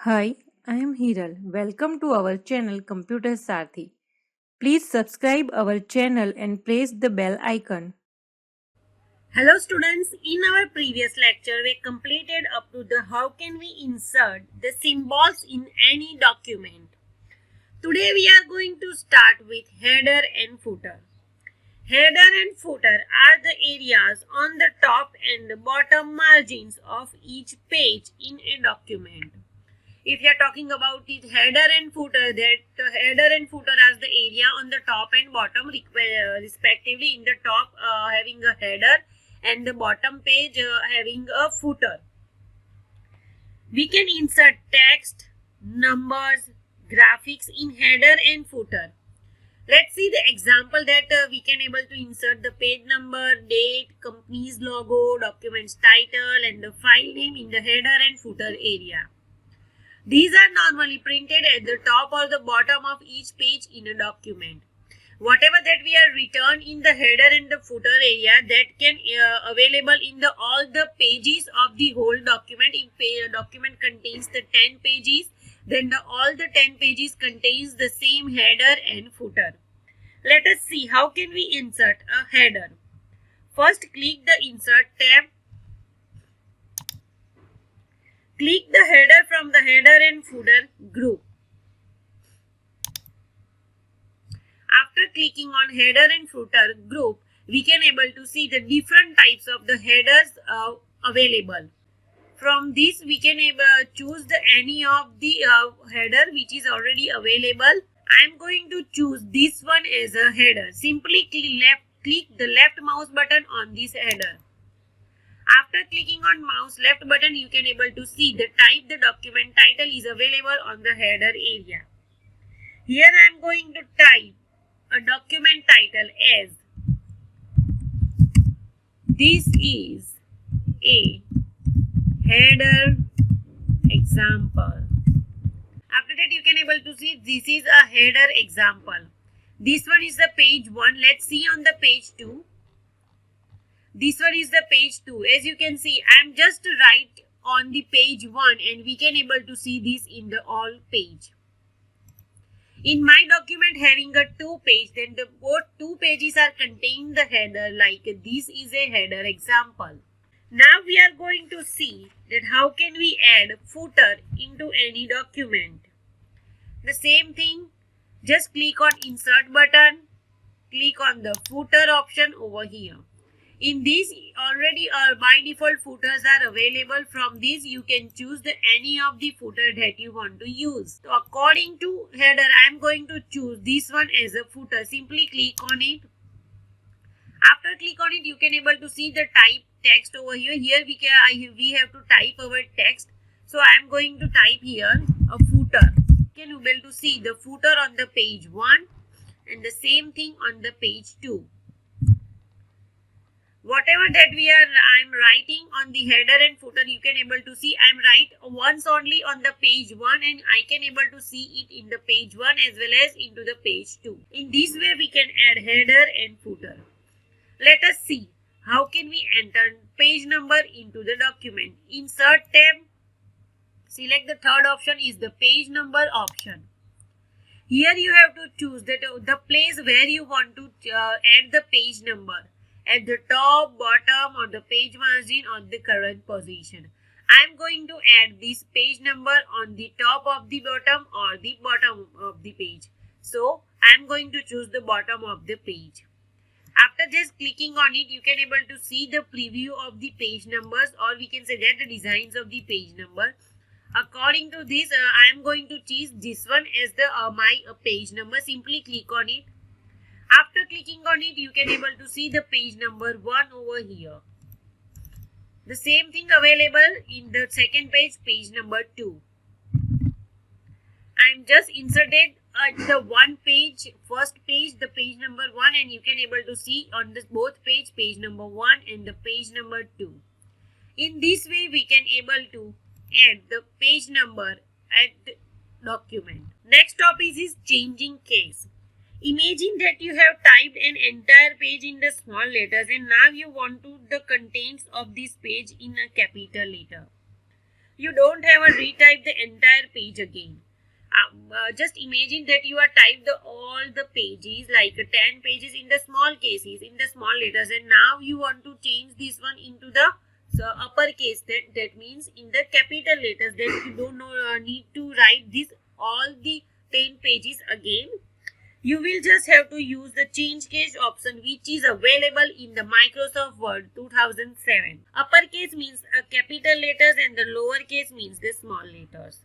Hi, I am Hiral. Welcome to our channel Computer Saarthi. Please subscribe our channel and press the bell icon. Hello students, in our previous lecture we completed up to the how can we insert the symbols in any document. Today we are going to start with header and footer. Header and footer are the areas on the top and bottom margins of each page in a document. If you are talking about the header and footer, that header and footer as the area on the top and bottom respectively. In the top having a header and the bottom page having a footer. We can insert text, numbers, graphics in header and footer. Let's see the example that we can able to insert the page number, date, company's logo, document's title and the file name in the header and footer area. These are normally printed at the top or the bottom of each page in a document. Whatever that we are written in the header and the footer area, that can available in the all the pages of the whole document. If a document contains the 10 pages, then all the 10 pages contains the same header and footer. Let us see how can we insert a header. First, click the Insert tab. Click the header from the header and footer group. After clicking on header and footer group, we can able to see the different types of the headers available. From this, we can choose any of the header which is already available. I am going to choose this one as a header. Simply click the left mouse button on this header. After clicking on mouse left button, you can able to see the type the document title is available on the header area. Here I am going to type a document title as this is a header example. After that, you can able to see this is a header example. This one is the page 1. Let's see on the page 2. This one is the page 2. As you can see, I am just right on the page 1 and we can able to see this in the all page. In my document having a 2 page, then the both 2 pages are contain the header like this is a header example. Now we are going to see that how can we add footer into any document. The same thing, just click on Insert button, click on the footer option over here. In this already by default footers are available. From this you can choose any of the footer that you want to use. So according to header, I am going to choose this one as a footer. Simply click on it. After click on it, you can able to see the type text over here. Here we have to type our text. So I am going to type here a footer. You can able to see the footer on the page 1 and the same thing on the page 2. Whatever that I am writing on the header and footer, you can able to see I am write once only on the page 1 and I can able to see it in the page 1 as well as into the page 2. In this way we can add header and footer. Let us see how can we enter page number into the document. Insert tab. Select the third option is the page number option. Here you have to choose that the place where you want to add the page number. At the top, bottom or the page margin or the current position. I am going to add this page number on the top of the bottom or the bottom of the page. So I am going to choose the bottom of the page. After just clicking on it, you can able to see the preview of the page numbers, or we can say that the designs of the page number. According to this, I am going to choose this one as the my page number. Simply click on it. After clicking on it, you can able to see the page number 1 over here. The same thing available in the second page, page number 2. I am just inserted at the first page, the page number 1, and you can able to see on this both page number 1 and the page number 2. In this way, we can able to add the page number at the document. Next topic is changing case. Imagine that you have typed an entire page in the small letters and now you want to the contents of this page in a capital letter. you don't have to retype the entire page again. Just imagine that you are typed all the pages, like 10 pages in the small cases, in the small letters, and now you want to change this one into the uppercase. That means in the capital letters. Then you don't need to write this all the 10 pages again. You will just have to use the change case option, which is available in the Microsoft Word 2007. Uppercase means capital letters and the lowercase means the small letters.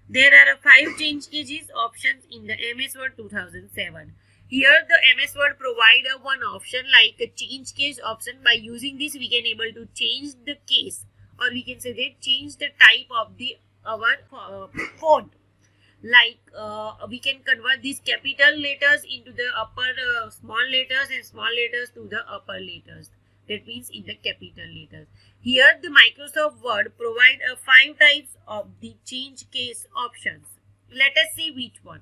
There are 5 change cases options in the MS Word 2007. Here the MS Word provide one option like a change case option. By using this, we can able to change the case, or we can say that change the type of the our font. Like we can convert these capital letters into the upper small letters and small letters to the upper letters. That means in the capital letters. Here the Microsoft Word provide 5 types of the change case options. Let us see which one.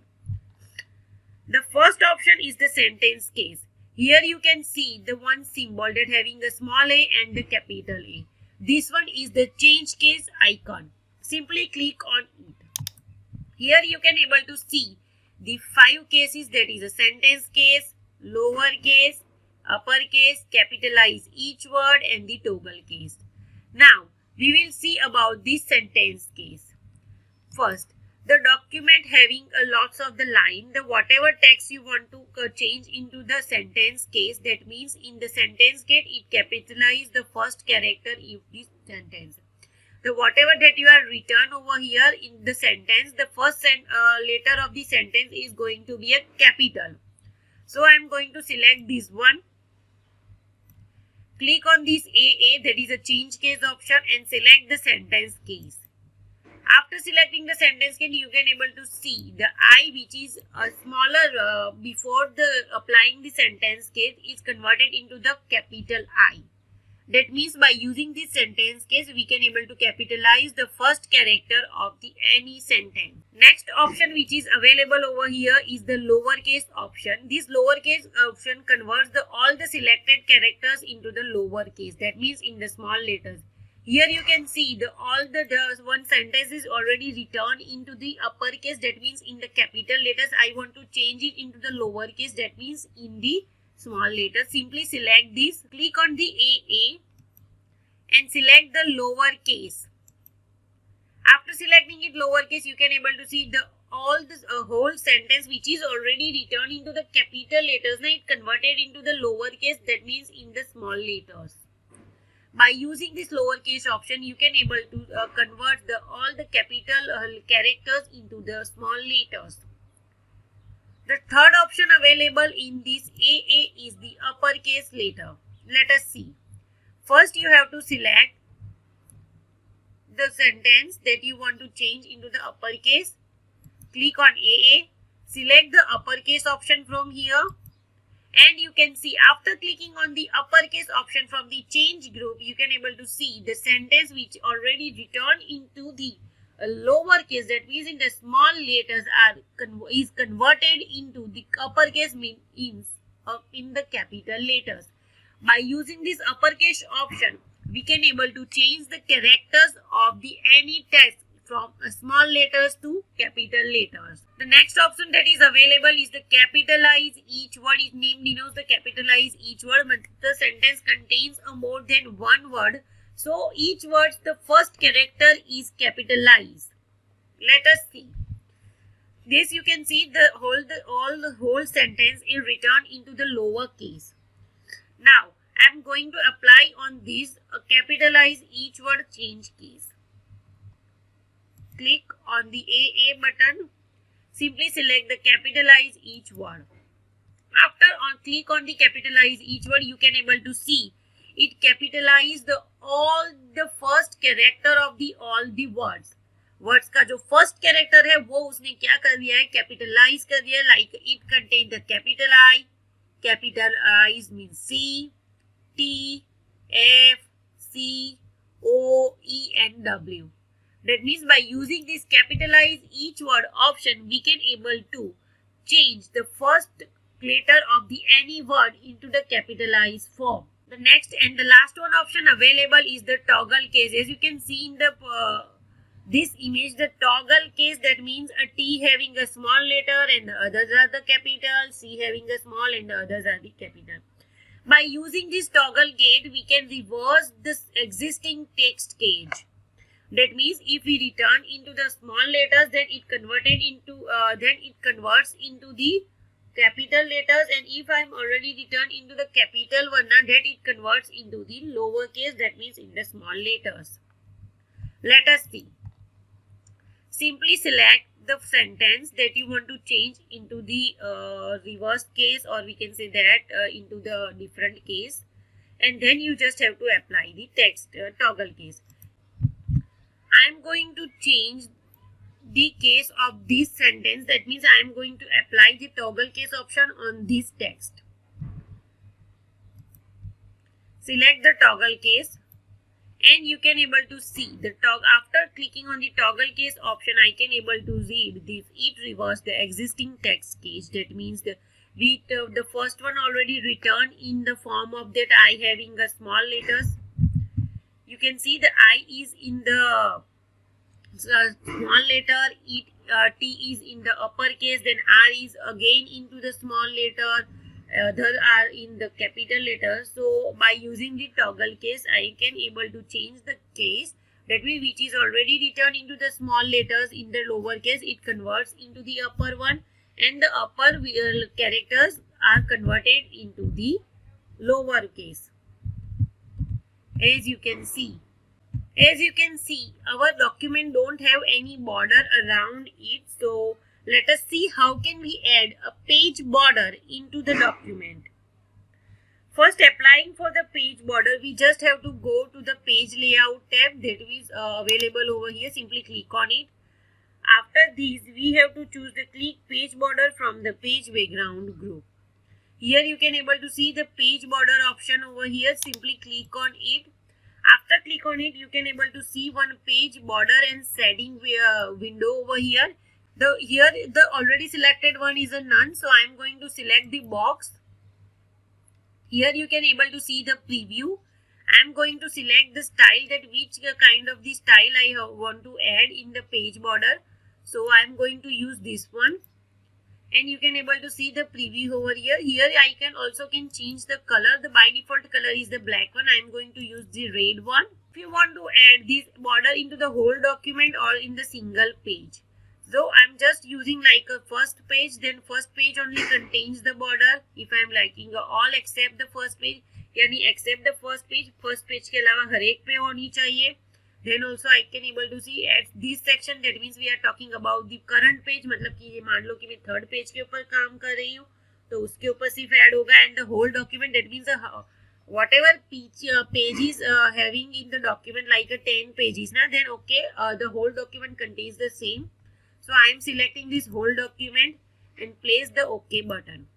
The first option is the sentence case. Here you can see the one symbol that having a small a and the capital A. This one is the change case icon. Simply click on it. Here you can able to see the 5 cases, that is a sentence case, lowercase, uppercase, capitalize each word and the toggle case. Now we will see about this sentence case. First, the document having a lots of the line, the whatever text you want to change into the sentence case, that means in the sentence case it capitalize the first character of this sentence. The whatever that you are written over here in the sentence, the first letter of the sentence is going to be a capital. So I am going to select this one. Click on this AA, that is a change case option, and select the sentence case. After selecting the sentence case, you can able to see the I, which is a smaller before the applying the sentence case, is converted into the capital I. That means by using this sentence case, we can able to capitalize the first character of the any sentence. Next option which is available over here is the lowercase option. This lowercase option converts all the selected characters into the lowercase. That means in the small letters. Here you can see all the one sentence is already written into the uppercase. That means in the capital letters. I want to change it into the lowercase. That means in the small letters. Simply select this, click on the AA and select the lowercase. After selecting it lowercase, you can able to see all this whole sentence which is already written into the capital letters. Now it converted into the lowercase, that means in the small letters. By using this lowercase option, you can able to convert all the capital characters into the small letters. The third option available in this AA is the uppercase letter. Let us see. First, you have to select the sentence that you want to change into the uppercase. Click on AA. Select the uppercase option from here. And you can see after clicking on the uppercase option from the change group, you can able to see the sentence which already returned into the lowercase, that means in the small letters is converted into the uppercase in the capital letters. By using this uppercase option, we can able to change the characters of the any text from small letters to capital letters. The next option that is available is the capitalize each word. Its name denotes the capitalize each word, but the sentence contains more than one word. So each word, the first character is capitalized. Let us see. This you can see the whole sentence is written into the lower case. Now I am going to apply on this capitalize each word change case. Click on the AA button. Simply select the capitalize each word. After click on the capitalize each word, you can able to see it capitalize all the first character of all the words. Words का जो first character है वो उसने क्या कर दिया है, capitalise कर दिया है. Like it contain the capital I mean C T F C O E and W. That means by using this capitalize each word option, we can able to change the first letter of the any word into the capitalized form. The next and the last one option available is the toggle case. As you can see in the this image the toggle case, that means a T having a small letter and the others are the capital, C having a small and the others are the capital. By using this toggle gate, we can reverse this existing text cage. That means if we return into the small letters, then it converts into the capital letters, and if I am already returned into the capital one, then it converts into the lowercase, that means in the small letters. Let us see. Simply select the sentence that you want to change into the reverse case, or we can say that into the different case, and then you just have to apply the text toggle case. I am going to change the case of this sentence, that means I am going to apply the toggle case option on this text. Select the toggle case, and you can able to see the after clicking on the toggle case option, I can able to read this. It reversed the existing text case. That means the first one already returned in the form of that I having a small letters. You can see the I is in the small letter, T is in the uppercase, then R is again into the small letter, other are in the capital letter. So by using the toggle case, I can able to change the case, that means which is already returned into the small letters in the lower case, it converts into the upper one, and the upper characters are converted into the lower case. As you can see, our document don't have any border around it. So let us see how can we add a page border into the document. First, applying for the page border, we just have to go to the page layout tab that is available over here. Simply click on it. After this, we have to choose the click page border from the page background group. Here you can able to see the page border option over here. Simply click on it. After click on it, you can able to see one page border and setting window over here. The already selected one is a none, so I am going to select the box. Here you can able to see the preview. I am going to select the style, that which kind of the style I want to add in the page border. So I am going to use this one. And you can able to see the preview over here. Here I can change the color. The by default color is the black one. I am going to use the red one. If you want to add this border into the whole document or in the single page. So I am just using like a first page. Then first page only contains the border. If I am liking all except the first page, यानी except the first page के अलावा हर एक पे होनी चाहिए. Then also I can able to see at this section, that means we are talking about the current page, मतलब कि ये मान लो कि मैं third page के ऊपर काम कर रही हूँ, तो उसके ऊपर सिर्फ ऐड होगा, and the whole document, that means whatever pages having in the document like a 10 pages na, then okay, the whole document contains the same. So I am selecting this whole document and place the OK button.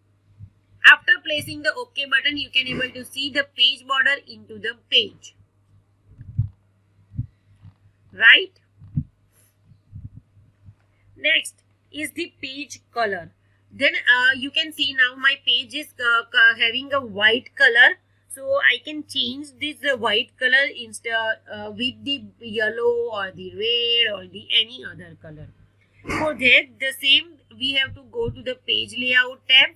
After placing the OK button, you can able to see the page border into the page. Right? Next is the page color. Then you can see now my page is having a white color. So I can change this white color instead with the yellow or the red or the any other color. For that, the same we have to go to the page layout tab.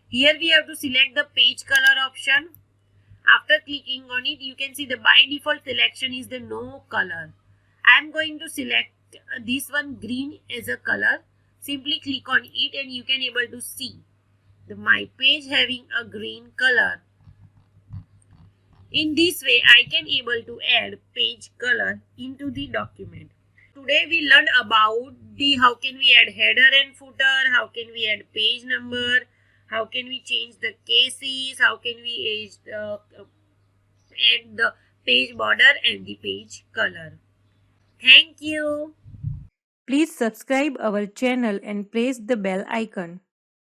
Here we have to select the page color option. After clicking on it, you can see the by default selection is the no color. I am going to select this one green as a color. Simply click on it and you can able to see my page having a green color. In this way, I can able to add page color into the document. Today we learned about how can we add header and footer, how can we add page number, how can we change the cases, how can we add the page border and the page color. Thank you. Please subscribe our channel and press the bell icon.